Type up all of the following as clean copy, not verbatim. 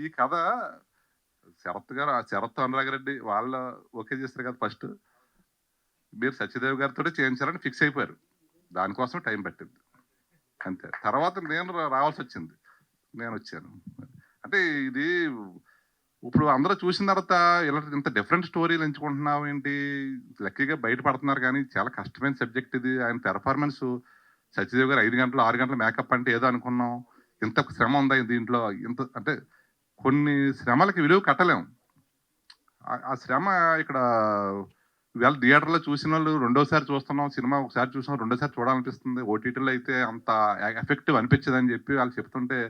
ఈ కథ శరత్ గారు, శరత్ అనురాగరెడ్డి వాళ్ళ ఓకే చేస్తారు కదా ఫస్ట్. మీరు సత్యదేవ్ గారితో చేయించాలని ఫిక్స్ అయిపోయారు. దానికోసం టైం పట్టింది అంతే. తర్వాత నేను రావాల్సి వచ్చింది, నేను వచ్చాను. అంటే ఇది ఇప్పుడు అందరూ చూసిన తర్వాత ఇలా ఇంత డిఫరెంట్ స్టోరీలు ఎంచుకుంటున్నావు ఏంటి, లక్కీగా బయటపడుతున్నారు. కానీ చాలా కష్టమైన సబ్జెక్ట్ ఇది. ఆయన పెర్ఫార్మెన్స్, సత్యదేవ్ గారు 5 గంటలు 6 గంటల మేకప్ అంటే ఏదో అనుకున్నాం. ఇంత శ్రమ ఉందా దీంట్లో, ఇంత అంటే కొన్ని శ్రమలకి విలువ కట్టలేము. ఆ శ్రమ ఇక్కడ ఇవాళ థియేటర్లో చూసిన వాళ్ళు రెండోసారి చూస్తున్నాం, సినిమా ఒకసారి చూసాం రెండోసారి చూడాలనిపిస్తుంది. ఓటీటీలో అయితే అంత ఎఫెక్టివ్ అనిపించదని చెప్పి వాళ్ళు చెప్తుంటే,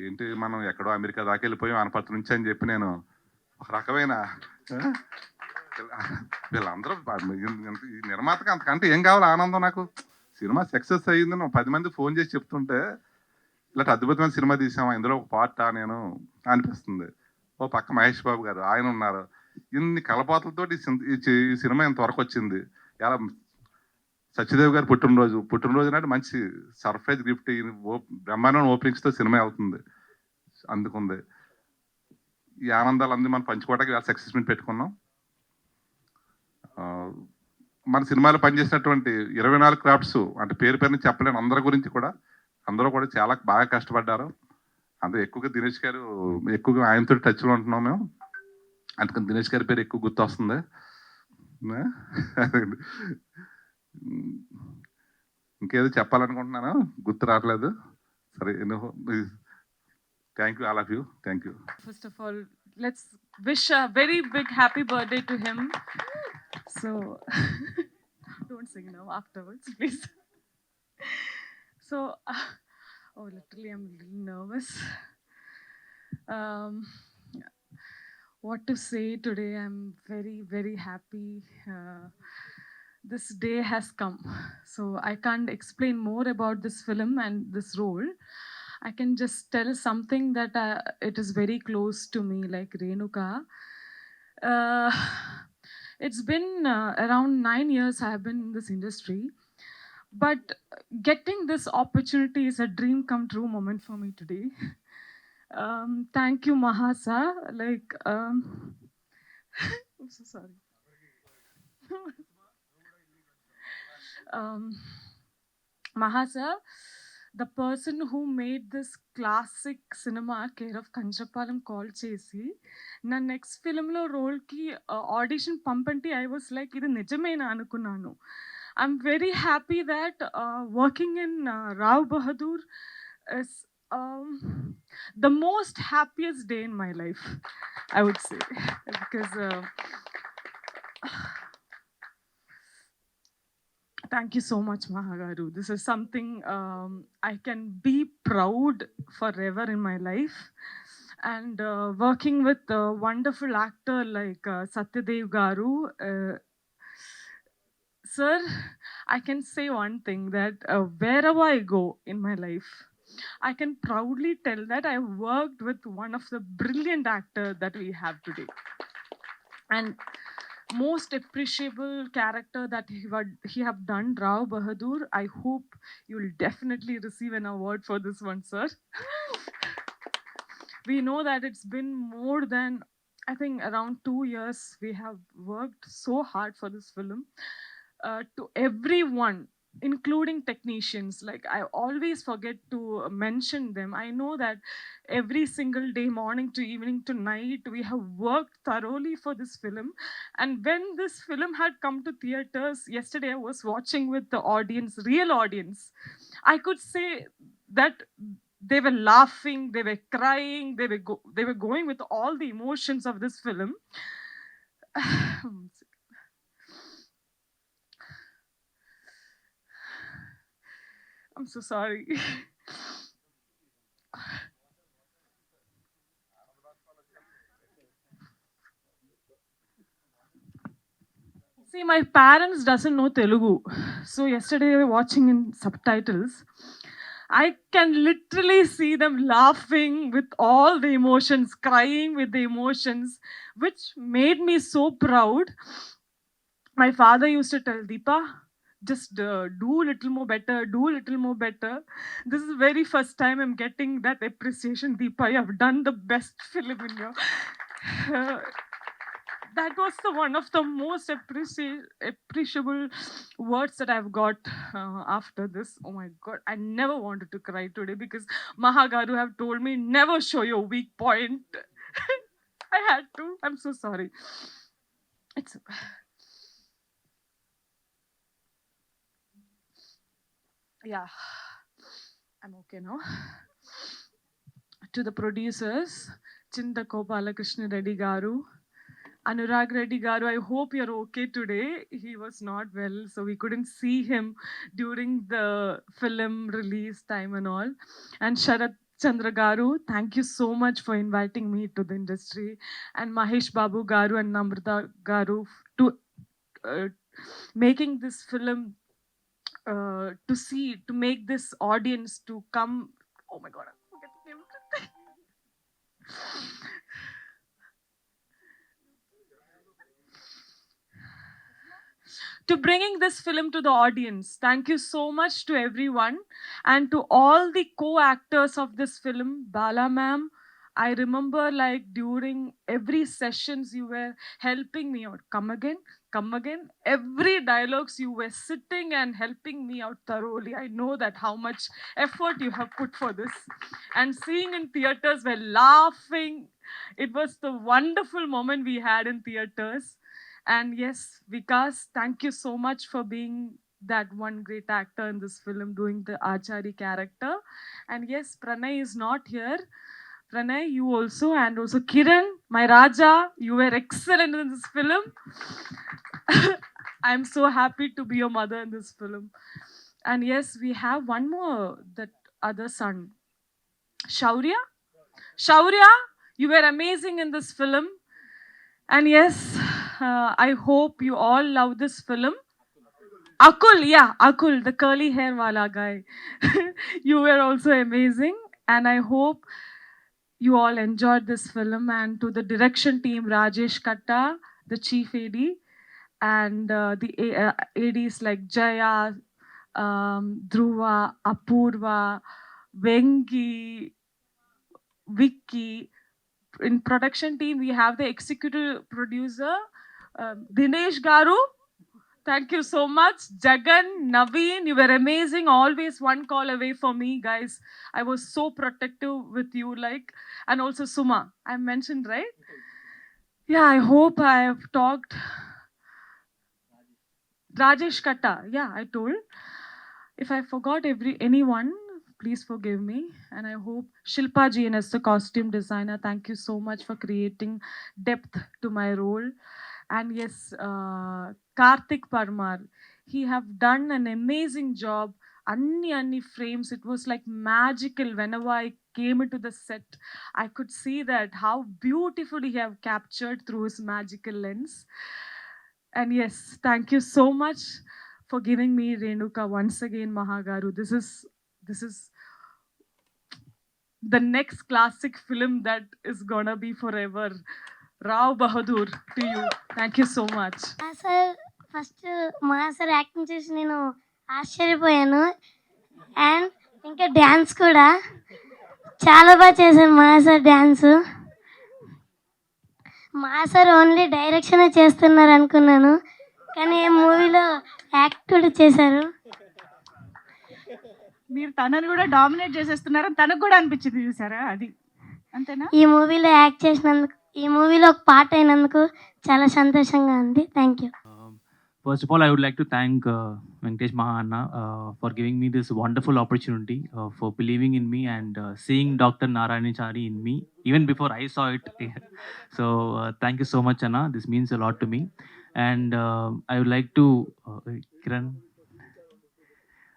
ఏంటి మనం ఎక్కడో అమెరికా దాకా వెళ్ళిపోయాం అనపర్తి నుంచి అని చెప్పి నేను ఒక రకమైన వీళ్ళందరూ ఈ నిర్మాతకి అంతకంటే ఏం కావాలి ఆనందం. నాకు సినిమా సక్సెస్ అయ్యింది, 10 మంది ఫోన్ చేసి చెప్తుంటే ఇలాంటి అద్భుతమైన సినిమా తీసామా, ఇందులో ఒక పార్టా నేను అనిపిస్తుంది. ఓ పక్క మహేష్ బాబు గారు ఆయన ఉన్నారు. ఇన్ని కలపాతలతో ఈ సినిమా ఇంతవరకు వచ్చింది. ఎలా సత్యదేవ్ గారు పుట్టినరోజు నాడు మంచి సర్ప్రైజ్ గిఫ్ట్, బ్రహ్మాండం ఓపెనింగ్స్తో సినిమా అవుతుంది, అందుకుంది. ఈ ఆనందాలు అన్ని మనం పంచుకోవడానికి సక్సెస్ మీట్ పెట్టుకున్నాం. మన సినిమాలో పనిచేసినటువంటి 24 క్రాఫ్ట్స్ అంటే పేరు పేరుని చెప్పలేను అందరి గురించి కూడా, అందరూ కూడా చాలా బాగా కష్టపడ్డారు. అందరూ ఎక్కువగా దినేష్ గారు, ఎక్కువగా ఆయనతో టచ్లో ఉంటున్నాం మేము, అందుకని దినేష్ గారి పేరు ఎక్కువ గుర్తు వస్తుంది. ఇంకేదో చెప్పాలనుకుంటున్నాను, గుర్తు రావట్లేదు. సరే, thank you, all of you, thank you. First of all, let's wish a very big happy birthday to him. So, don't sing now, afterwards, please. So, oh, literally, I'm a little nervous. Um, what to say today? I'm very, very happy. This day has come. So, I can't explain more about this film and this role. I can just tell something that it is very close to me, like Renuka. It's been around 9 years I have been in this industry, but getting this opportunity is a dream come true moment for me today. Thank you, Mahasa. Like, I'm so sorry. Mahasa, the person who made this classic cinema Care of Kanjapalam call chesi na next film lo role ki audition pumpanti, I was like idu nijamena anukunnanu. I'm very happy that working in Rao Bahadur is the most happiest day in my life, I would say, because thank you so much, Mahagaru. This is something I can be proud forever in my life. And working with a wonderful actor like Satyadev Garu, sir, I can say one thing, that wherever I go in my life, I can proudly tell that I worked with one of the brilliant actors that we have today. And most appreciable character that he have done, Rao Bahadur. I hope you will definitely receive an award for this one, sir. We know that it's been more than, I think, around 2 years we have worked so hard for this film. To everyone, including technicians, like I always forget to mention them. I know that every single day, morning to evening to night, we have worked thoroughly for this film. And when this film had come to theaters yesterday, I was watching with the audience, real audience. I could say that they were laughing, they were crying, they were going with all the emotions of this film. I'm so sorry. See, my parents doesn't know Telugu. So yesterday watching in subtitles, I can literally see them laughing with all the emotions, crying with the emotions, which made me so proud. My father used to tell, Deepa, just do a little more better, do a little more better. This is the very first time I'm getting that appreciation. Deepa, you have done the best film in your. Uh, that was the one of the most appreciable words that I've got after this. Oh my god, I never wanted to cry today because Mahagaru have told me never show your weak point. I had to. I'm so sorry. It's yeah. I'm okay now. To the producers, Chinta Kopalakrishna Reddy Garu, Anurag Reddy Garu, I hope you're okay today. He was not well, so we couldn't see him during the film release time and all. And Sharat Chandra Garu, thank you so much for inviting me to the industry. And Mahesh Babu Garu and Namrata Garu to uh, making this film to make this audience to come. Oh my god, I'm forgetting everything. To bringing this film to the audience. Thank you so much to everyone and to all the co-actors of this film. Bala ma'am, I remember like during every sessions you were helping me out. Come again, come again. Every dialogues you were sitting and helping me out thoroughly. I know that how much effort you have put for this. And seeing in theaters, we're laughing. It was the wonderful moment we had in theaters. And yes, Vikas, thank you so much for being that one great actor in this film, doing the Achari character. And yes, Pranay is not here. Pranay, you also, and also Kiran, my Raja, you were excellent in this film. I'm so happy to be your mother in this film. And yes, we have one more, that other son, Shaurya. Shaurya, you were amazing in this film. And yes, I hope you all love this film. Akul, yeah, Akul, the curly hair wala guy. You were also amazing. And I hope you all enjoyed this film. And to the direction team, Rajesh Katta, the chief AD, and ADs like Jaya, Dhruva, Apurva, Vengi, Vicky. In production team, we have the executive producer, Dinesh Garu. Thank you so much. Jagan, Naveen, you were amazing. Always one call away for me, guys. I was so protective with you, like, and also Suma. I mentioned, right? Yeah, I hope I have talked. Rajesh Katta. Yeah, I told. If I forgot anyone, please forgive me. And I hope Shilpa Jain as the costume designer, thank you so much for creating depth to my role. And yes, Karthik Parmar, he have done an amazing job. Anni frames, it was like magical. Whenever I came into the set, I could see that how beautifully he have captured through his magical lens. And yes, thank you so much for giving me Renuka once again, Mahagaru. This is the next classic film that is gonna be forever. Rao Bahadur to you. Thank you so much. Sir first మా sir acting చూసి నేను ఆశ్చర్యపోయాను. And ఇంకా dance కూడా చాలా బాగా చేశారు మా సార్ డ్యాన్స్. మా సార్ ఓన్లీ డైరెక్షన్ చేస్తున్నారు అనుకున్నాను, కానీ ఈ మూవీలో యాక్ట్ కూడా చేశారు. మీరు తనని కూడా డామినేట్ చేసేస్తున్నారు తనకు కూడా అనిపించింది, చూసారా? అది అంతేనా? ఈ మూవీలో యాక్ట్ చేసినందుకు, ఈ మూవీలో ఒక పాట అయినందుకు చాలా సంతోషంగా ఉంది. Thank you. First of all, I would like to thank Venkatesh Mahanna for giving me this wonderful opportunity, for believing in me and seeing Dr. Narayanichari in me, even before I saw it. So, thank you so much, Anna. This means a lot to me. And I would like to, Kiran,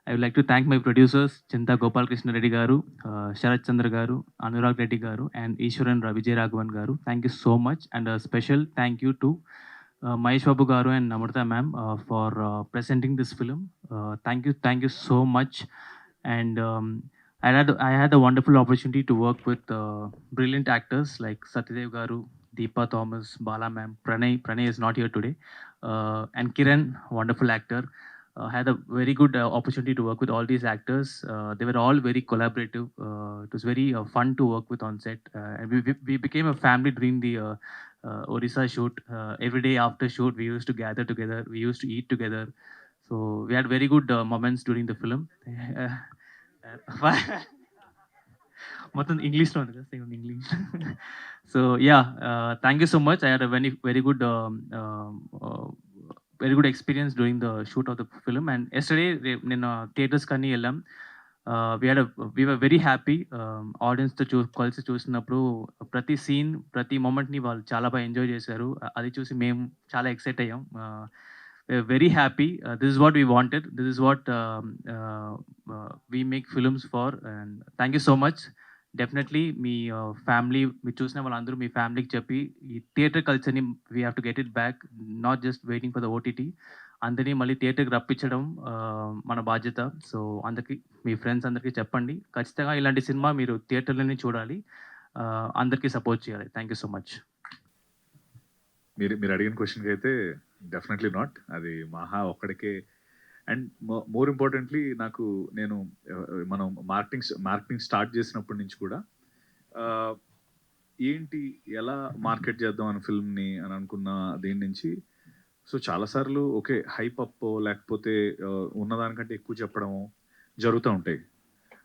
I would like to thank my producers, Chinta Gopal Krishna Reddy Garu, Sharat Chandra Garu, Anurag Reddy Garu, and Ishwaran Vijay Raghavan Garu. Thank you so much. And a special thank you to Mahesh Babu Garu and Namrata ma'am for presenting this film. Thank you so much. And I had a wonderful opportunity to work with brilliant actors like Satyadev Garu, Deepa Thomas, Bala ma'am, Pranay is not here today, and Kiran, wonderful actor. had a very good opportunity to work with all these actors. They were all very collaborative. It was very fun to work with on set. And we became a family during the Odisha shoot. Every day after shoot, we used to gather together. We used to eat together. So we had very good moments during the film. మొత్తం ఇంగ్లీష్లో ఉంది కదా same English. So yeah thank you so much. I had a very good experience during the shoot of the film. And yesterday నేను theatres కానీ వెళ్ళాం. We were very happy. ఆడియన్స్తో కలిసి చూసినప్పుడు ప్రతి సీన్ ప్రతి మూమెంట్ని వాళ్ళు చాలా బాగా ఎంజాయ్ చేశారు. అది చూసి మేము చాలా ఎక్సైట్ అయ్యాం. Very happy. This is what we wanted. This is what we make films for. And thank you so much. Definitely మీ ఫ్యామిలీ మీరు చూసిన వాళ్ళందరూ మీ ఫ్యామిలీకి చెప్పి ఈ థియేటర్ కల్చర్ని we have to get it back. Not just waiting for the OTT. అందరినీ మళ్ళీ థియేటర్కి రప్పించడం మన బాధ్యత. సో అందరికీ మీ ఫ్రెండ్స్ అందరికీ చెప్పండి, ఖచ్చితంగా ఇలాంటి సినిమా మీరు థియేటర్లోనే చూడాలి. అందరికీ సపోర్ట్ చేయాలి. Thank you so much. మీరు అడిగిన క్వశ్చన్కి అయితే డెఫినెట్లీ నాట్. అది మహా ఒక్కడికే. అండ్ మోర్ ఇంపార్టెంట్లీ నేను మనం మార్కెటింగ్ స్టార్ట్ చేసినప్పటి నుంచి కూడా ఏంటి ఎలా మార్కెట్ చేద్దాం అని ఫిల్మ్ని అని అనుకున్న దేని నుంచి. సో చాలాసార్లు ఓకే హైప్ అప్ లేకపోతే ఉన్నదానికంటే ఎక్కువ చెప్పడము జరుగుతూ ఉంటాయి.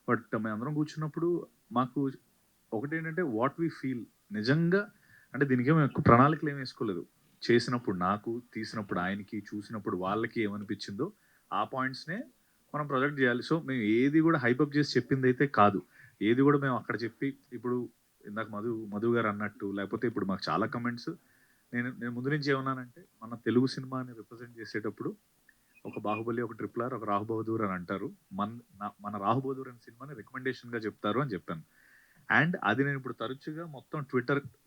బట్ మేము అందరం కూర్చున్నప్పుడు మాకు ఒకటేంటంటే వాట్ వీ ఫీల్ నిజంగా, అంటే దీనికి ఏమో ఎక్కువ ప్రణాళికలు ఏమి వేసుకోలేదు. చేసినప్పుడు నాకు, తీసినప్పుడు ఆయనకి, చూసినప్పుడు వాళ్ళకి ఏమనిపించిందో ఆ పాయింట్స్నే మనం ప్రొజెక్ట్ చేయాలి. సో మేము ఏది కూడా హైపప్ చేసి చెప్పింది అయితే కాదు. ఏది కూడా మేము అక్కడ చెప్పి ఇప్పుడు ఇందాక మధు గారు అన్నట్టు, లేకపోతే ఇప్పుడు మాకు చాలా కమెంట్స్ నేను ముందు నుంచి ఏమన్నానంటే మన తెలుగు సినిమాని రిప్రజెంట్ చేసేటప్పుడు ఒక బాహుబలి, ఒక ట్రిపుల్ ఆర్, ఒక రాహు బహదూర్ అని అంటారు. మన రాహు బహదూర్ అనే సినిమాని రికమెండేషన్గా చెప్తారు అని చెప్పాను. అండ్ అది నేను ఇప్పుడు తరచుగా మొత్తం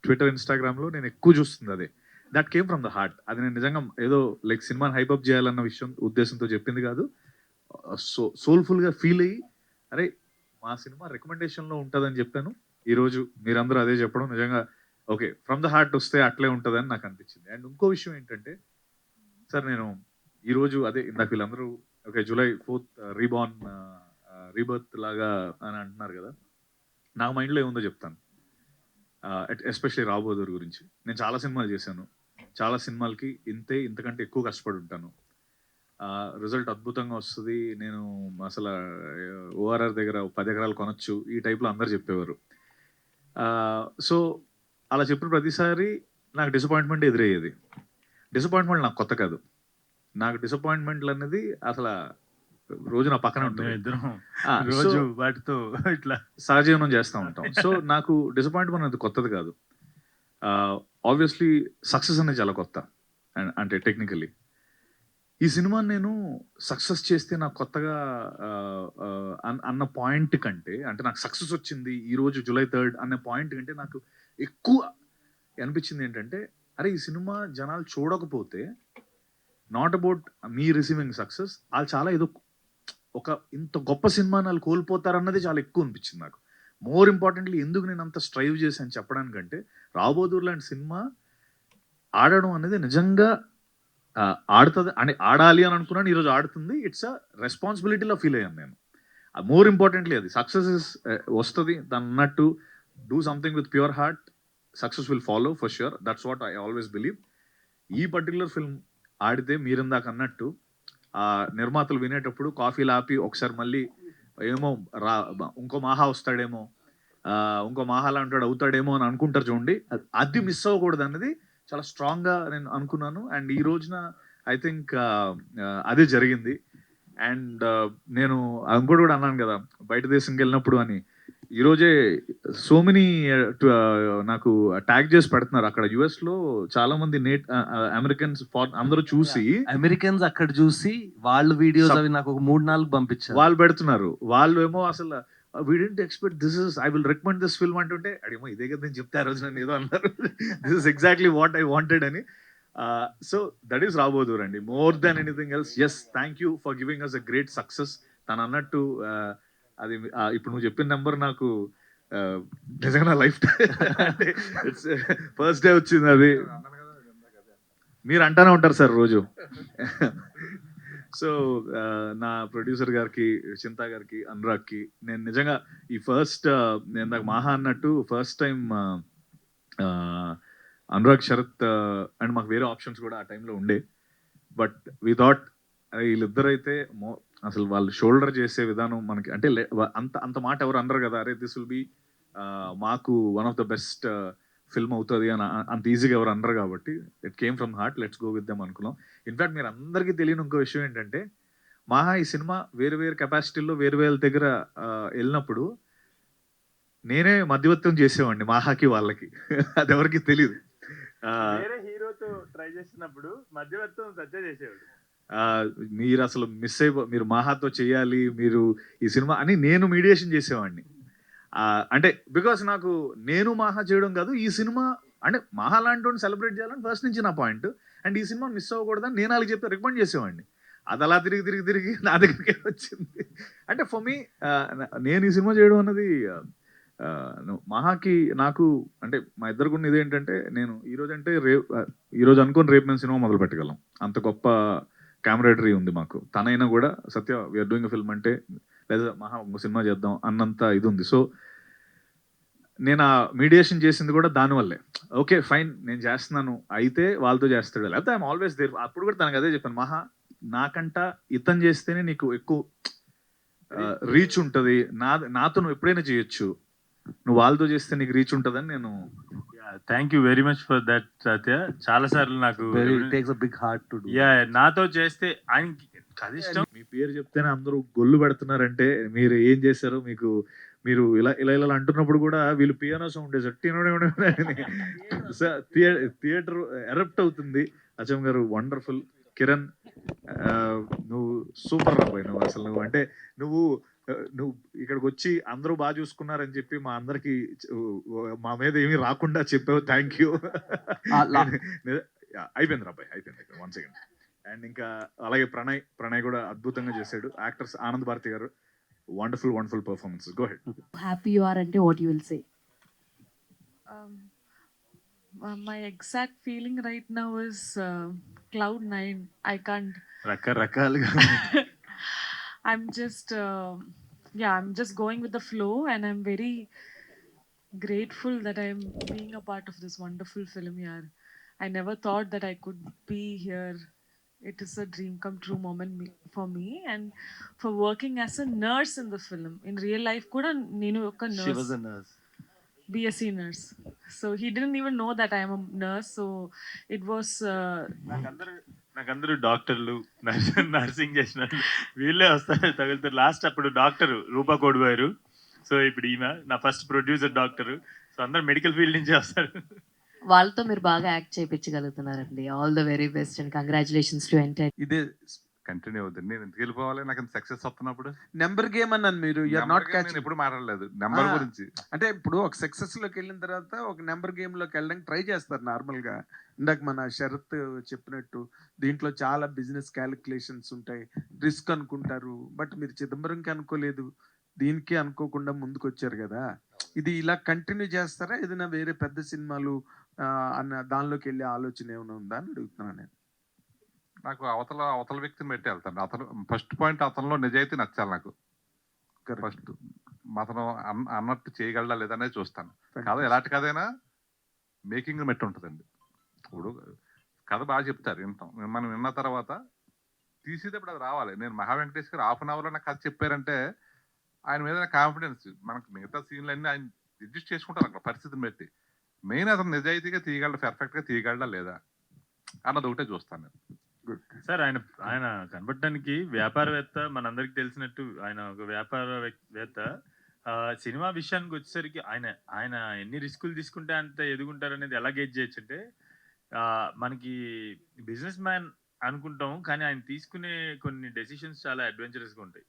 ట్విట్టర్ ఇన్స్టాగ్రామ్లో నేను ఎక్కువ చూస్తుంది అదే. That came from the heart. అది నేను నిజంగా ఏదో లైక్ సినిమాని హైపప్ చేయాలన్న ఉద్దేశంతో చెప్పింది కాదు. సోల్ఫుల్గా ఫీల్ అయ్యి అరే మా సినిమా రికమెండేషన్లో ఉంటుందని చెప్పాను. ఈరోజు మీరందరూ అదే చెప్పడం నిజంగా ఓకే ఫ్రమ్ ద హార్ట్ వస్తే అట్లే ఉంటుందని నాకు అనిపించింది. అండ్ ఇంకో విషయం ఏంటంటే సార్ నేను ఈరోజు అదే ఇందాక వీళ్ళందరూ ఓకే జూలై 4th రీబర్త్ లాగా అని అంటున్నారు కదా. నా మైండ్లో ఏముందో చెప్తాను. ఎస్పెషల్లీ రావు బహదూర్ గురించి. నేను చాలా సినిమాలు చేశాను. చాలా సినిమాలకి ఇంతకంటే ఎక్కువ కష్టపడి ఉంటాను. రిజల్ట్ అద్భుతంగా వస్తుంది. నేను అసలు ఓఆర్ఆర్ దగ్గర 10 ఎకరాలు కొనొచ్చు ఈ టైప్లో అందరు చెప్పేవారు. సో అలా చెప్పిన ప్రతిసారి నాకు డిసప్పాయింట్మెంట్ ఎదురయ్యేది. డిసప్పాయింట్మెంట్ నాకు కొత్త కాదు. నాకు డిసప్పాయింట్మెంట్లు అనేది అసలు రోజు నా పక్కన ఉంటుంది. రోజు వాటితో ఇట్లా సహజీవనం చేస్తూ ఉంటాం. సో నాకు డిసప్పాయింట్మెంట్ అనేది కొత్తది కాదు. ఆబ్వియస్లీ సక్సెస్ అనేది చాలా కొత్త. అంటే టెక్నికలీ ఈ సినిమాని నేను సక్సెస్ చేస్తే నాకు కొత్తగా అన్న పాయింట్ కంటే, అంటే నాకు సక్సెస్ వచ్చింది ఈరోజు జూలై 3rd అనే పాయింట్ కంటే నాకు ఎక్కువ అనిపించింది ఏంటంటే అరే ఈ సినిమా జనాలు చూడకపోతే not about me receiving success, వాళ్ళు చాలా ఏదో ఒక ఇంత గొప్ప సినిమాని వాళ్ళు కోల్పోతారన్నది చాలా ఎక్కువ అనిపించింది నాకు. మోర్ ఇంపార్టెంట్లీ ఎందుకు నేను అంత స్ట్రైవ్ చేశాను చెప్పడానికంటే రావు బహదూర్ లాంటి సినిమా ఆడడం అనేది నిజంగా ఆడుతుంది అని ఆడాలి అని అనుకున్నాను. ఈరోజు ఆడుతుంది. ఇట్స్ అ రెస్పాన్సిబిలిటీలో ఫీల్ అయ్యాను నేను. మోర్ ఇంపార్టెంట్లీ అది సక్సెస్ వస్తుంది దాని అన్నట్టు. Do something with pure heart, success will follow for sure. That's what I always believe. ఈ పర్టికులర్ ఫిల్మ్ ఆడితే మీరిందాక అన్నట్టు ఆ నిర్మాతలు వినేటప్పుడు కాఫీలు ఆపి ఒకసారి మళ్ళీ ఏమో ఇంకో మాహా వస్తాడేమో, ఇంకో మాహాలా అంటాడు అవుతాడేమో అని అనుకుంటారు చూడండి. అది మిస్ అవ్వకూడదు అన్నది చాలా స్ట్రాంగ్గా నేను అనుకున్నాను. అండ్ ఈ రోజున ఐ థింక్ అదే జరిగింది. అండ్ నేను ఇంకోటి కూడా అన్నాను కదా బయట దేశంకి వెళ్ళినప్పుడు అని. ఈరోజే సో మెనీ నాకు ట్యాగ్ చేసి పెడుతున్నారు అక్కడ US లో చాలా మంది అమెరికన్స్ అందరూ చూసి అమెరికన్స్ అక్కడ చూసి వాళ్ళు వీడియోస్ అవి నాకు ఒక 3-4 పంపించారు. వాళ్ళు పెడుతున్నారు. వాళ్ళు ఏమో అసలు we didn't expect this is I will recommend this film అంటుంటే అడేమో ఇదే కదా నేను చెప్తే ఆ రోజు నన్ను ఏదో అన్నారు. This is exactly what I wanted అని. So that is రావు బహదూర్ అండి. More than anything else, yes, thank you for giving us a great success. తను అన్నట్టు అది ఇప్పుడు నువ్వు చెప్పిన నెంబర్ నాకు నిజంగా లైఫ్ అంటే ఇట్స్ ఫస్ట్ డే వచ్చింది. అది మీరు అంటానే ఉంటారు సార్ రోజు. సో నా ప్రొడ్యూసర్ గారికి, చింతా గారికి, అనురాగ్కి నేను నిజంగా ఈ ఫస్ట్ నేను నాకు మాహా అన్నట్టు first time Anurag, Sarath and మాకు వేరే ఆప్షన్స్ కూడా ఆ టైంలో ఉండే. బట్ వి థాట్ వీళ్ళిద్దరైతే అసలు వాళ్ళు షోల్డర్ చేసే విధానం మనకి అంటే అంత అంత మాట ఎవరు అనరు కదా, అరే దిస్ విల్ బి మాకు one of the best film అవుతుంది అని అంత ఈజీగా ఎవరు అనరు కాబట్టి it came from heart, let's go with them అనుకున్నాం. ఇన్ఫాక్ట్ మీరు అందరికీ తెలియని ఇంకో విషయం ఏంటంటే, మాహా ఈ సినిమా వేరు వేరు కెపాసిటీల్లో వేరు వేరు దగ్గర వెళ్ళినప్పుడు నేనే మధ్యవర్తం చేసేవాడిని మాహాకి వాళ్ళకి. అది ఎవరికి తెలియదు. హీరోతో ట్రై చేసినప్పుడు మధ్యవర్తం సత్య చేసేవాడు. మీరు అసలు మీరు మాహాతో చేయాలి మీరు ఈ సినిమా అని నేను మీడియేషన్ చేసేవాడిని. అంటే బికాస్ నాకు నేను మాహా చేయడం కాదు, ఈ సినిమా అంటే మాహా లాంటి సెలబ్రేట్ చేయాలని ఫస్ట్ నుంచి నా పాయింట్. అండ్ ఈ సినిమా మిస్ అవ్వకూడదని నేను వాళ్ళకి చెప్తే రికమెండ్ చేసేవాడిని. అది అలా తిరిగి తిరిగి తిరిగి నా దగ్గరికి వచ్చింది. అంటే ఫర్ మీ నేను ఈ సినిమా చేయడం అన్నది మహాకి నాకు అంటే మా ఇద్దరికి ఉన్న ఇదేంటంటే, నేను ఈరోజు అంటే ఈరోజు అనుకుని రేపు మేము సినిమా మొదలు పెట్టగలం, అంత గొప్ప కెమెరాడరీ ఉంది మాకు. తనైనా కూడా సత్య వీఆర్ డూయింగ్ ఫిల్మ్ అంటే లేదా మహా సినిమా చేద్దాం అన్నంత ఇది ఉంది. సో నేను ఆ మీడియేషన్ చేసింది కూడా దానివల్లే. ఓకే ఫైన్ నేను చేస్తున్నాను, అయితే వాళ్ళతో చేస్తాడు, లేకపోతే ఐఎమ్ ఆల్వేస్ దేర్. అప్పుడు కూడా తనకు అదే చెప్పాను, మహా నాకంట ఇతను చేస్తేనే నీకు ఎక్కువ రీచ్ ఉంటుంది, నాతో నువ్వు ఎప్పుడైనా చేయొచ్చు, నువ్వు వాళ్ళతో చేస్తే నీకు రీచ్ ఉంటుందని నేను. Thank you very much for that Satya. చాలా సార్లు నాకు బిగ్ హార్ట్ టు నాతో చేస్తే ఆయనకి అది ఇష్టం. మీ పేరు చెప్తేనే అందరూ గొల్లు పెడుతున్నారంటే మీరు ఏం చేశారో మీకు మీరు ఇలా ఇలా ఇలా అంటున్నప్పుడు కూడా వీళ్ళు పియానో సౌండ్ థియేటర్ ఎరప్ట్ అవుతుంది. అచ్చం గారు వండర్ఫుల్. కిరణ్ నువ్వు సూపర్ రాబోయ్. నువ్వు అసలు నువ్వు అంటే నువ్వు ఇక్కడికి వచ్చి అందరూ బాగా చూసుకున్నారని చెప్పి మా అందరికి మా మీద ఏమీ రాకుండా చెప్పావు. Thank you. అయిపోయింది రాబాయ్, అయిపోయింది. 1 సెకండ్. అండ్ ఇంకా అలాగే ప్రణయ్ కూడా అద్భుతంగా చేశాడు. యాక్టర్స్ ఆనంద్ భారతి గారు wonderful performances. Go ahead. Happy you are అంటే what you will say? My exact feeling right now is cloud 9. I can't. రకరకాలుగా I'm just I'm just going with the flow, and I'm very grateful that I'm being a part of this wonderful film here. I never thought that I could be here. It is a dream come true moment for me, and for working as a nurse in the film. In real life kuda nenu oka nurse. She was a nurse. BSc nurse. So he didn't even know that I am a nurse. So it was నాకందరూ డాక్టర్లు, nursing చేసిన వీళ్ళే వస్తారు తగులుతారు. Last అప్పుడు doctor Rupa కోడిపోయారు. So ఇప్పుడు ఈమె నా ఫస్ట్ ప్రొడ్యూసర్ డాక్టర్. సో అందరు మెడికల్ ఫీల్డ్ నుంచి వస్తారు. వాళ్ళతో మీరు బాగా యాక్ట్ చేయించగలుగుతున్నారండి. All the very best and congratulations to entire. ఇదే కంటిన్యూ అవుతుంది. నేను ఎందుకు వెళ్ళిపోవాలి, నాకు సక్సెస్ వస్తున్నప్పుడు. నెంబర్ గేమ్ అన్నాను, మీరు యూఆర్ నాట్ క్యాచింగ్. ఎప్పుడు మాట్లాడలేదు నెంబర్ గురించి. అంటే ఇప్పుడు ఒక సక్సెస్ లోకి వెళ్ళిన తర్వాత ఒక నెంబర్ గేమ్ లోకి వెళ్ళడానికి ట్రై చేస్తారు నార్మల్ గా. ఇందాక మన శరత్ చెప్పినట్టు దీంట్లో చాలా బిజినెస్ క్యాలిక్యులేషన్స్ ఉంటాయి, రిస్క్ అనుకుంటారు. బట్ మీరు చిదంబరంకి అనుకోలేదు, దీనికి అనుకోకుండా ముందుకు వచ్చారు కదా. ఇది ఇలా కంటిన్యూ చేస్తారా, ఏదైనా వేరే పెద్ద సినిమాలు అన్న దానిలోకి వెళ్ళే ఆలోచన ఏమైనా ఉందా అని అడుగుతున్నాను నేను. నాకు అవతల వ్యక్తిని పెట్టి వెళ్తాను. అతను ఫస్ట్ పాయింట్, అతనిలో నిజాయితీ నచ్చాలి నాకు. ఫస్ట్ అతను అన్నట్టు చేయగలడా లేదనేది చూస్తాను. కథ ఎలాంటి కథైనా మేకింగ్ మెట్టి ఉంటుందండి. ఇప్పుడు కథ బాగా చెప్తారు, వింటాం. మనం విన్న తర్వాత తీసేటప్పుడు అది రావాలి. నేను మహా వెంకటేష్ గారు 1/2 అవర్లో నాకు కథ చెప్పారంటే ఆయన మీద కాన్ఫిడెన్స్. మనకు మిగతా సీన్లన్నీ ఆయన అడ్జస్ట్ చేసుకుంటారు అక్కడ పరిస్థితిని బట్టి. మెయిన్ అతను నిజాయితీగా తీయగలడా, పర్ఫెక్ట్గా తీయగలడా లేదా అన్నది ఒకటే చూస్తాను నేను. సార్ ఆయన కనబడటానికి వ్యాపారవేత్త, మనందరికి తెలిసినట్టు ఆయన ఒక వ్యాపారవేత్త. సినిమా విషయానికి వచ్చేసరికి ఆయన ఎన్ని రిస్కులు తీసుకుంటే అంత ఎదుగుంటారు అనేది ఎలా గేజ్ చేయొచ్చు అంటే, మనకి బిజినెస్ మ్యాన్ అనుకుంటాం కానీ ఆయన తీసుకునే కొన్ని డెసిషన్స్ చాలా అడ్వెంచరస్గా ఉంటాయి.